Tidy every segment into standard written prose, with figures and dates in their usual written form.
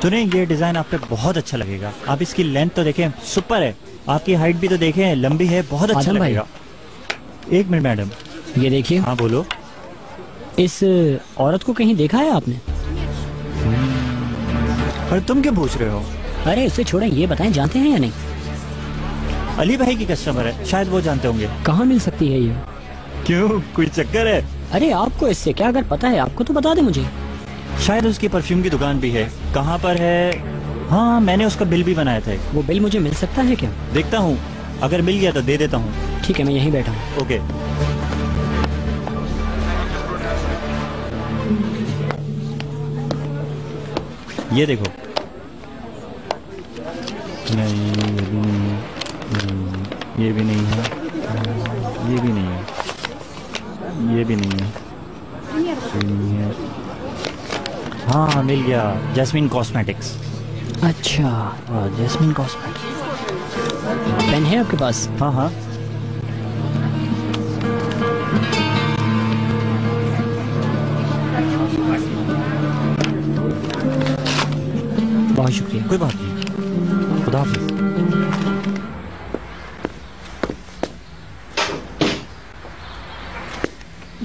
सुने, ये डिजाइन आप पे बहुत अच्छा लगेगा। आप इसकी लेंथ तो देखें, सुपर है। आपकी हाइट भी तो देखें, लंबी है, बहुत अच्छा लगेगा। एक मिनट मैडम, ये देखिए। हाँ बोलो। इस औरत को कहीं देखा है आपने? पर तुम क्यों पूछ रहे हो? अरे इससे छोड़ें, ये बताएं जानते हैं या नहीं? अली भाई की कस्टमर है, शायद वो जानते होंगे। कहाँ मिल सकती है ये? क्यों, कोई चक्कर है? अरे आपको इससे क्या, अगर पता है आपको तो बता दे मुझे। शायद उसकी परफ्यूम की दुकान भी है। कहाँ पर है? हाँ, मैंने उसका बिल भी बनाया था। वो बिल मुझे मिल सकता है क्या? देखता हूँ, अगर मिल गया तो दे देता हूँ। ठीक है, मैं यहीं बैठा हूँ। ओके। ये देखो। नहीं, ये भी नहीं है, ये भी नहीं है, ये भी नहीं है, ये नहीं है। हाँ मिल गया, जैस्मिन कॉस्मेटिक्स। अच्छा, जैस्मिन कॉस्मेटिक्स। पेन है आपके पास? हाँ हाँ। बहुत शुक्रिया। कोई बात नहीं, खुदा हाफिज।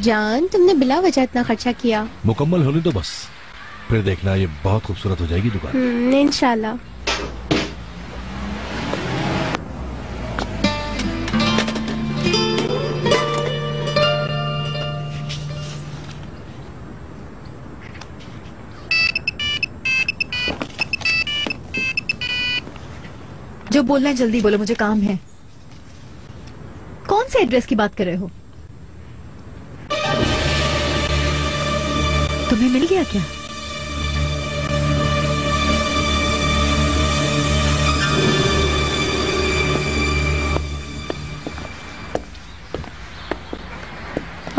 जान, तुमने बिला वजह इतना खर्चा किया। मुकम्मल होने दो बस, फिर देखना ये बहुत खूबसूरत हो जाएगी दुकान। इंशाल्लाह। जो बोलना है जल्दी बोलो, मुझे काम है। कौन से एड्रेस की बात कर रहे हो? तुम्हें मिल गया क्या?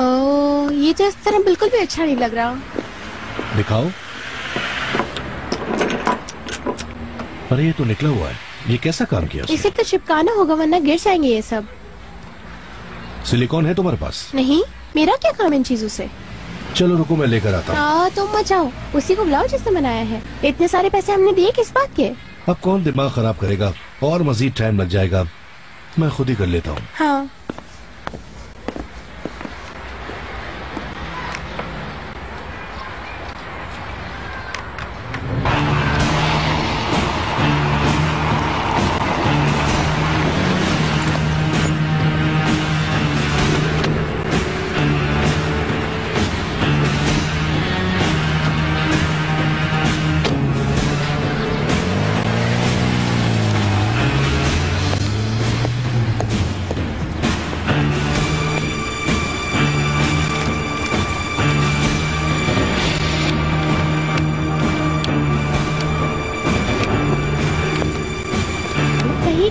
ओह, ये तो इस तरह बिल्कुल भी अच्छा नहीं लग रहा। दिखाओ। अरे ये तो निकला हुआ है, ये कैसा काम किया उसने? इसे तो चिपकाना होगा वरना गिर जाएंगे ये सब। सिलिकॉन है तुम्हारे पास? नहीं, मेरा क्या काम इन चीजों से। चलो रुको, मैं लेकर आता हूँ। तुम मत जाओ, उसी को बुलाओ जिसने बनाया है। इतने सारे पैसे हमने दिए किस बात के? अब कौन दिमाग खराब करेगा, और मजीद टाइम लग जाएगा, मैं खुद ही कर लेता हूँ। हाँ।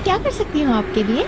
क्या कर सकती हूँ आपके लिए?